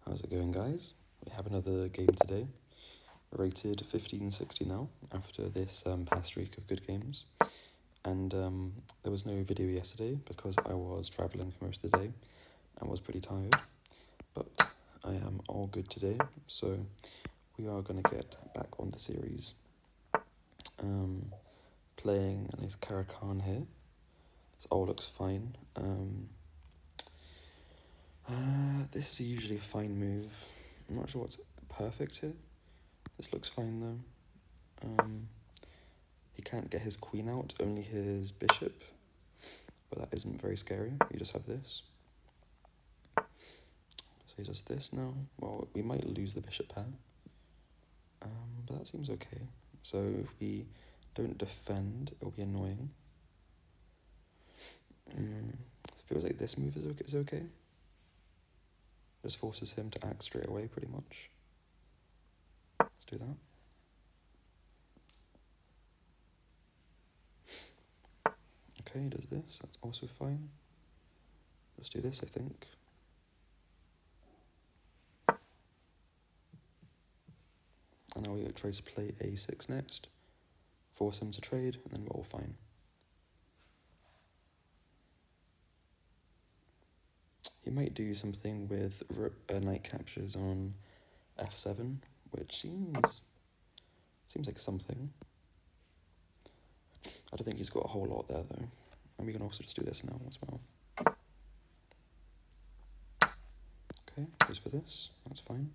How's it going, guys? We have another game today, rated 1560 now, after this past streak of good games. And there was no video yesterday because I was travelling for most of the day and was pretty tired. But I am all good today, so we are going to get back on the series. Playing a nice Karakan here. This all looks fine. This is usually a fine move. I'm not sure what's perfect here. This looks fine though. He can't get his queen out, only his bishop. But that isn't very scary. You just have this. So he does this now. Well, we might lose the bishop pair. But that seems okay. So if we don't defend, it'll be annoying. It feels like this move is okay. Just forces him to act straight away, pretty much. Let's do that. Okay, he does this. That's also fine. Let's do this, I think. And now we try to play a6 next. Force him to trade, and then we're all fine. He might do something with knight captures on f7, which seems like something. I don't think he's got a whole lot there though. And we can also just do this now as well. Okay, goes for this, that's fine.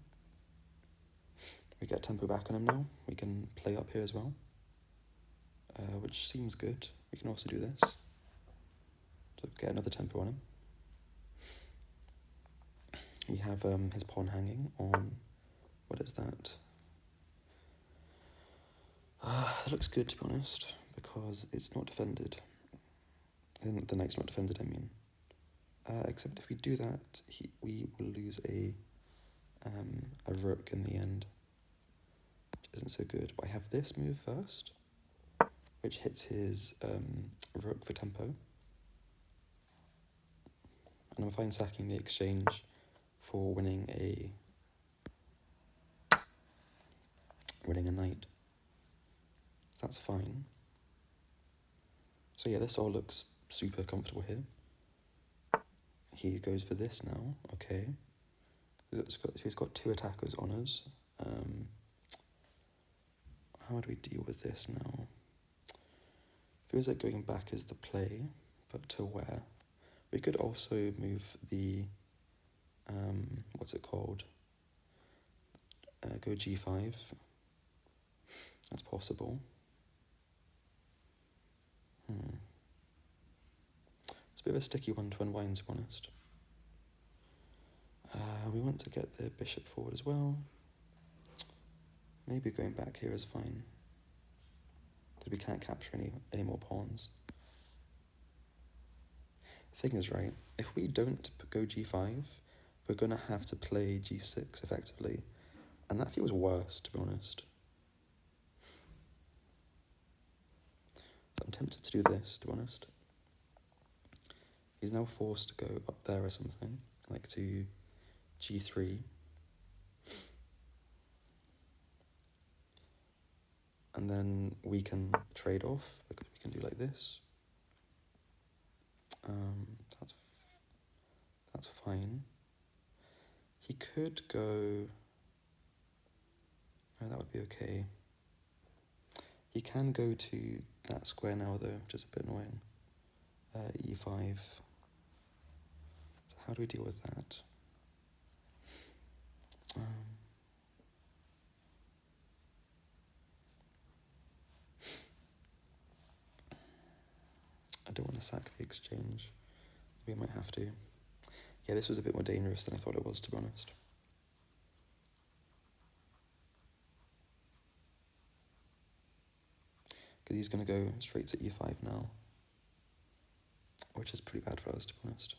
We get tempo back on him now. We can play up here as well, which seems good. We can also do this to get another tempo on him. We have his pawn hanging on, what is that? That looks good, to be honest, because it's not defended. The knight's not defended, I mean. Except if we do that, we will lose a rook in the end, which isn't so good. But I have this move first, which hits his rook for tempo. And I'm fine sacking the exchange for winning a knight. So that's fine. So yeah, this all looks super comfortable here. He goes for this now, okay. He's got two attackers on us. How do we deal with this now? Feels like going back is the play, but to where? We could also move the, what's it called? Go g5. That's possible. It's a bit of a sticky one to unwind, to be honest. We want to get the bishop forward as well. Maybe going back here is fine, because we can't capture any more pawns. The thing is, right, if we don't go g5, we're going to have to play g6 effectively, and that feels worse, to be honest. So I'm tempted to do this, to be honest. He's now forced to go up there or something, like to g3. And then we can trade off, because we can do like this. That's fine. He could go... No, that would be okay. He can go to that square now, though, which is a bit annoying. e5. So how do we deal with that? I don't want to sack the exchange. We might have to. Yeah, this was a bit more dangerous than I thought it was, to be honest. Because he's going to go straight to e5 now, which is pretty bad for us, to be honest.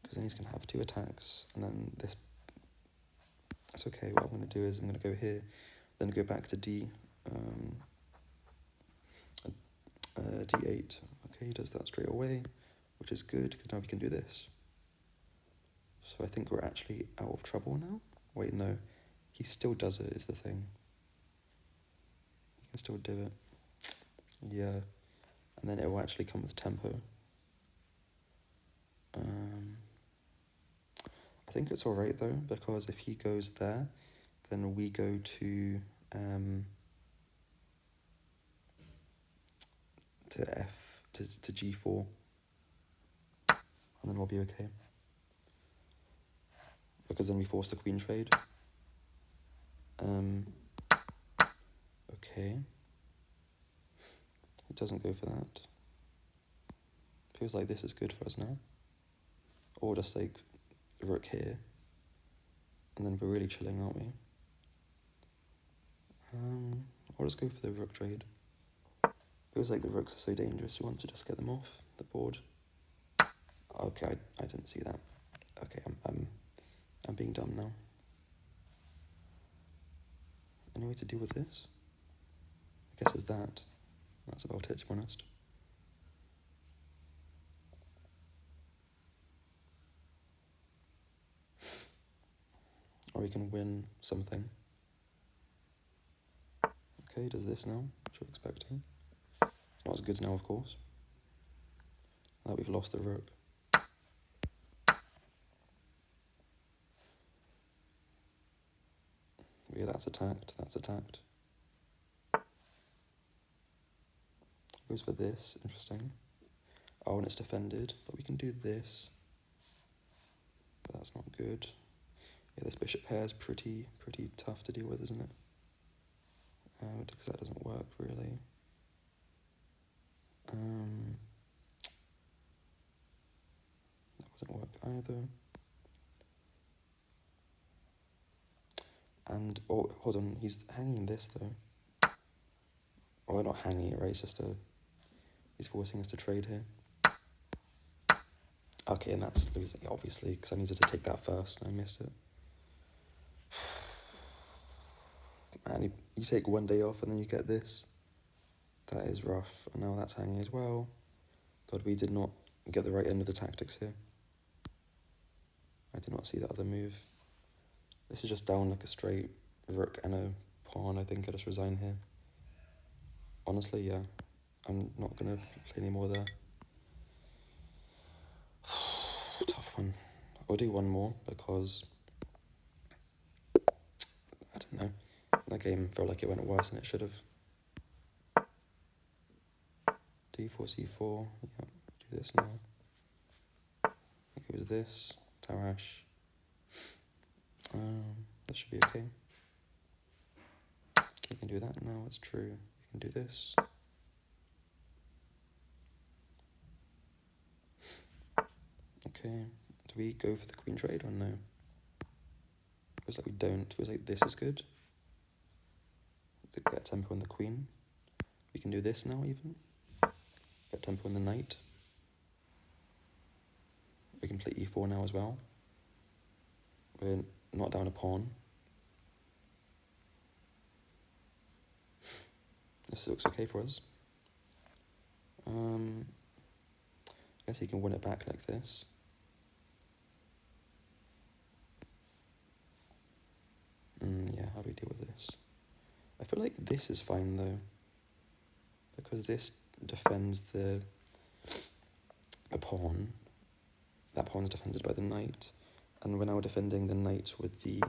Because then he's going to have two attacks, and then this... That's okay. What I'm going to do is I'm going to go here, then go back to d8. Okay, he does that straight away. which is good because now we can do this. So I think we're actually out of trouble now. Wait, no. He still does it, is the thing. He can still do it. Yeah. And then it will actually come with tempo. I think it's alright though, because if he goes there, then we go to G4, and then we'll be okay. Because then we force the queen trade. Okay. It doesn't go for that. Feels like this is good for us now. Or just like rook here. And then we're really chilling, aren't we? Or just go for the rook trade. Feels like the rooks are so dangerous, you want to just get them off the board. Okay, I didn't see that. Okay, I'm being dumb now. Any way to deal with this? I guess it's that. That's about it, to be honest. Or we can win something. Okay, does this now, which we're expecting. Not as good now, of course. Now we've lost the rook. Yeah, that's attacked, that's attacked. Goes for this, interesting. Oh, and it's defended, but we can do this. But that's not good. Yeah, this bishop pair is pretty tough to deal with, isn't it? Because that doesn't work, really. That doesn't work either. And, oh, hold on, he's hanging this, though. Oh, we're not hanging it, right? It's just he's forcing us to trade here. Okay, and that's losing, obviously, because I needed to take that first, and I missed it. Man, you take one day off, and then you get this. That is rough, and now that's hanging as well. God, we did not get the right end of the tactics here. I did not see that other move. This is just down like a straight rook and a pawn. I think I just resign here. Honestly, yeah. I'm not going to play any more there. Tough one. I'll do one more because, I don't know, that game felt like it went worse than it should have. D4, C4, yeah, do this now. Okay, with this, Tarash. That should be okay. We can do that now, it's true. We can do this. Okay, do we go for the queen trade or no? Feels like we don't. Feels like this is good. To get tempo on the queen. We can do this now even. Get tempo on the knight. We can play e4 now as well. We're not down a pawn. This looks okay for us. I guess he can win it back like this. Yeah, how do we deal with this? I feel like this is fine though, because this defends the pawn. That pawn's defended by the knight, and we're now defending the knight with the.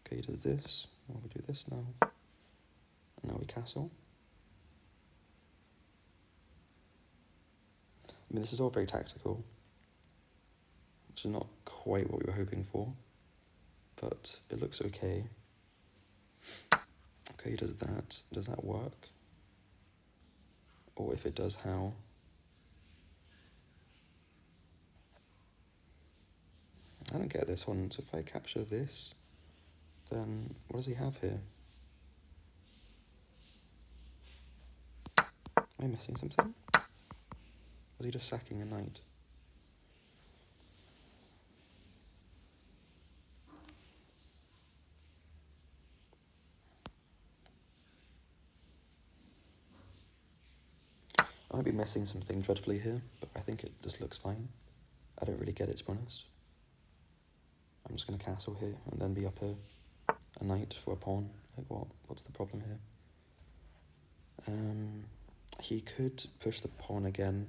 Okay, does this? Well, we do this now, and now we castle. I mean, this is all very tactical, which is not quite what we were hoping for, but it looks okay. Okay, does that work? Or if it does, how? I don't get this one, so if I capture this, then what does he have here? Am I missing something? Or is he just sacking a knight? I might be missing something dreadfully here, but I think think it just looks fine. I don't really get it, to be honest. I'm just going to castle here and then be up a knight for a pawn. Like, what's the problem here? He could push the pawn again,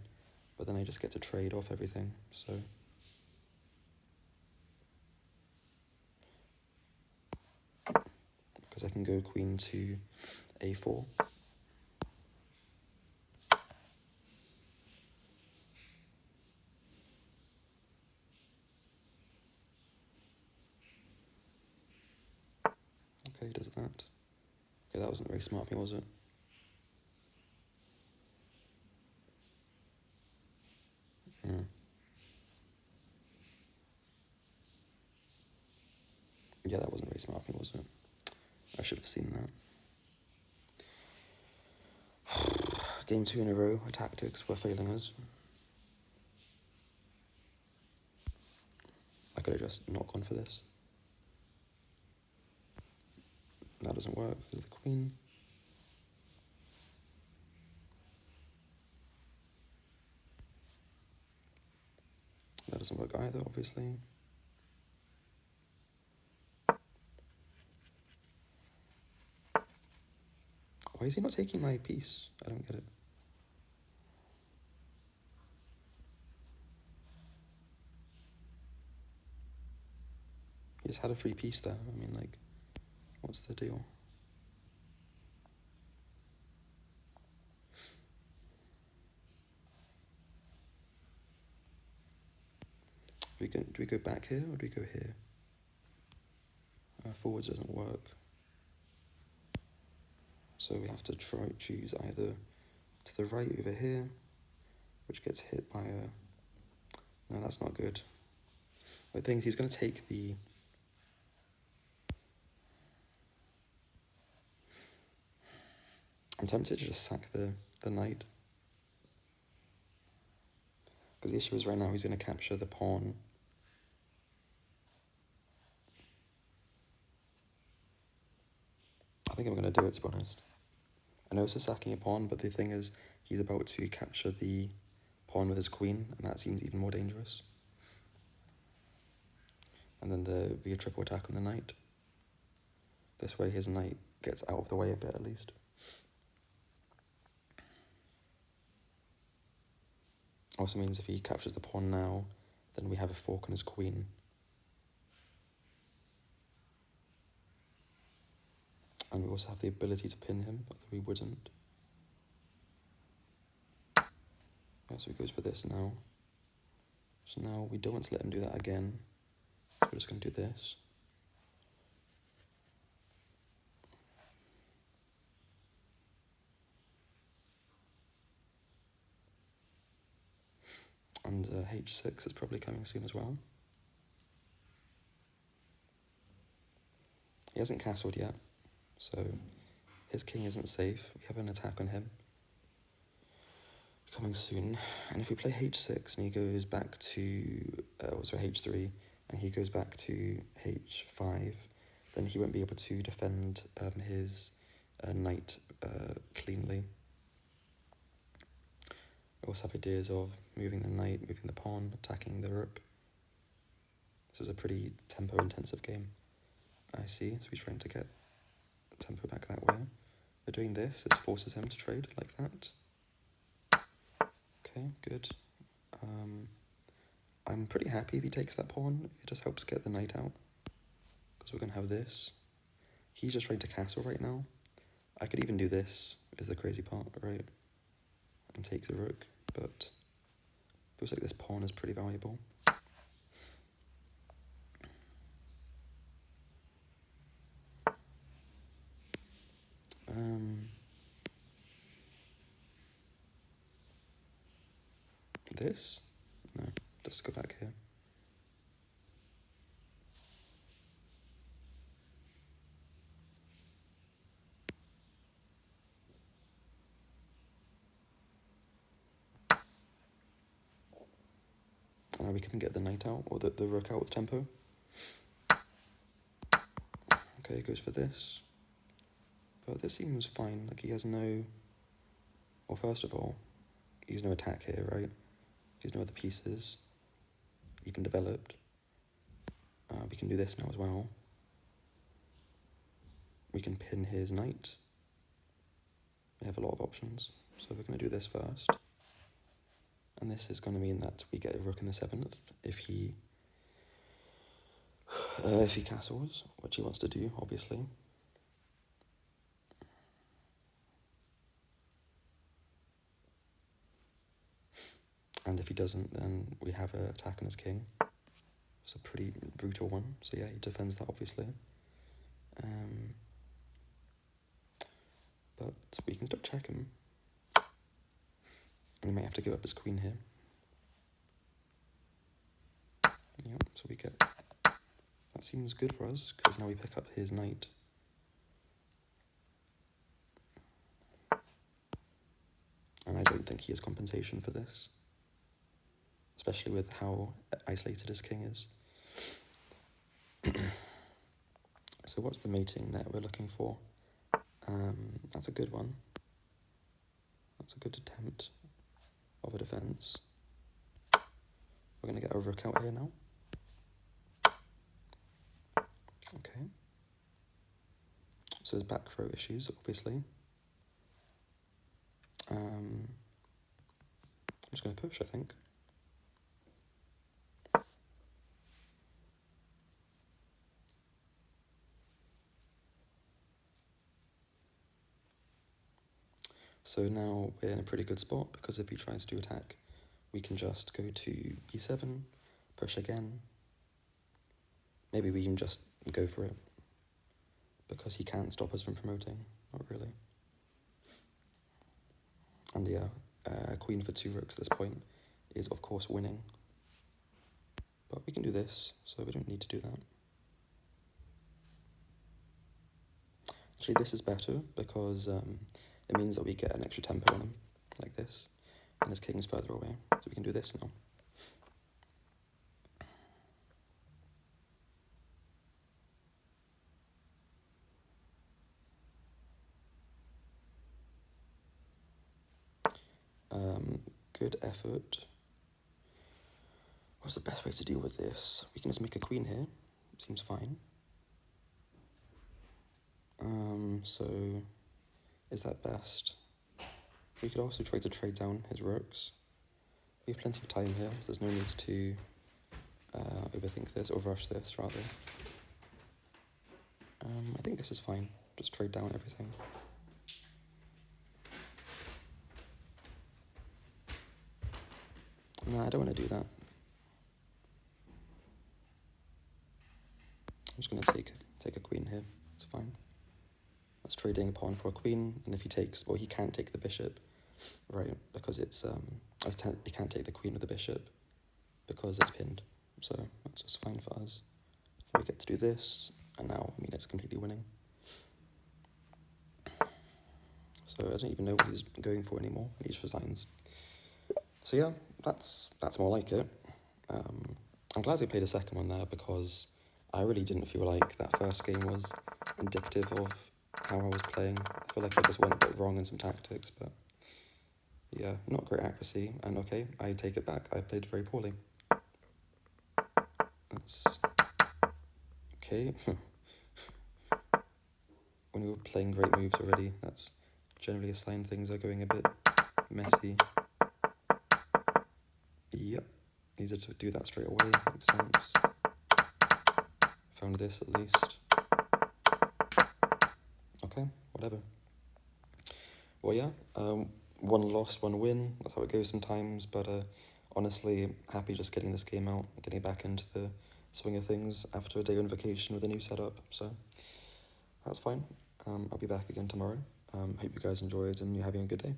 but then I just get to trade off everything, so... Because I can go queen to a4. Okay, he does that. Okay, that wasn't very smart of me, was it? Yeah, that wasn't very smart of me, was it? I should have seen that. Game 2 in a row, our tactics were failing us. I could have just not gone for this. That doesn't work because of the queen. That doesn't work either, obviously. Why is he not taking my piece? I don't get it. He just had a free piece there. I mean, like, what's the deal? Do we go back here or do we go here? Forwards doesn't work. So we have to choose either to the right over here, which gets hit by a... No, that's not good. I think he's going to take the... I'm tempted to just sack the knight. Because the issue is right now he's going to capture the pawn. I think I'm going to do it, to be honest. I know it's a sacking a pawn, but the thing is, he's about to capture the pawn with his queen, and that seems even more dangerous. And then there'll be a triple attack on the knight. This way his knight gets out of the way a bit, at least. Also means if he captures the pawn now, then we have a fork on his queen. And we also have the ability to pin him, but we wouldn't. Yeah, so he goes for this now. So now we don't want to let him do that again. So we're just going to do this. And h6 is probably coming soon as well. He hasn't castled yet, so his king isn't safe. We have an attack on him coming soon. And if we play h6 and he goes back to, h3, and he goes back to h5, then he won't be able to defend his knight cleanly. We also have ideas of moving the knight, moving the pawn, attacking the rook. This is a pretty tempo-intensive game, I see, so he's trying to get tempo back that way. But doing this forces him to trade like that. Okay, good. I'm pretty happy if he takes that pawn. It just helps get the knight out. Because we're going to have this. He's just trying to castle right now. I could even do this, is the crazy part, right? And take the rook, but feels like this pawn is pretty valuable. This? No, just go back here. And now we can get the knight out, or the rook out with tempo. Okay, he goes for this. But this seems fine, like he has no... Well, first of all, he's no attack here, right? There's no other pieces even developed. We can do this now as well. We can pin his knight. We have a lot of options, so we're going to do this first. And this is going to mean that we get a rook in the 7th if he castles, which he wants to do, obviously. And if he doesn't, then we have an attack on his king. It's a pretty brutal one, so yeah, he defends that, obviously. But we can still check him. He might have to give up his queen here. Yeah, so we get... That seems good for us, because now we pick up his knight. And I don't think he has compensation for this. Especially with how isolated his king is. So what's the mating that we're looking for? That's a good one. That's a good attempt of a defense. We're going to get a rook out here now. Okay. So there's back row issues, obviously. I'm just going to push, I think. So now we're in a pretty good spot, because if he tries to attack, we can just go to b7, push again. Maybe we can just go for it, because he can't stop us from promoting, not really. And yeah, queen for 2 rooks at this point is of course winning. But we can do this, so we don't need to do that. Actually, this is better, because it means that we get an extra tempo on him, like this. And his king's further away, so we can do this now. Good effort. What's the best way to deal with this? We can just make a queen here. Seems fine. So is that best? We could also try to trade down his rooks. We have plenty of time here, so there's no need to overthink this, or rush this, rather. I think this is fine. Just trade down everything. No, I don't want to do that. I'm just going to take a queen here. It's fine. That's trading a pawn for a queen, and if he takes, well, he can't take the bishop, right? Because it's he can't take the queen with the bishop because it's pinned. So that's just fine for us. We get to do this, and now, I mean, it's completely winning. So I don't even know what he's going for anymore. He just resigns. So yeah, that's more like it. I'm glad we played a second one there, because I really didn't feel like that first game was indicative of how I was playing. I feel like I just went a bit wrong in some tactics, but yeah, not great accuracy, and okay, I take it back. I played very poorly. That's okay. When you're playing great moves already, that's generally a sign things are going a bit messy. Yep, needed to do that straight away, makes sense. Found this at least. Okay, whatever. Well, yeah, one loss, one win. That's how it goes sometimes, but honestly, happy just getting this game out, getting back into the swing of things after a day on vacation with a new setup, so that's fine. I'll be back again tomorrow. Hope you guys enjoyed and you're having a good day.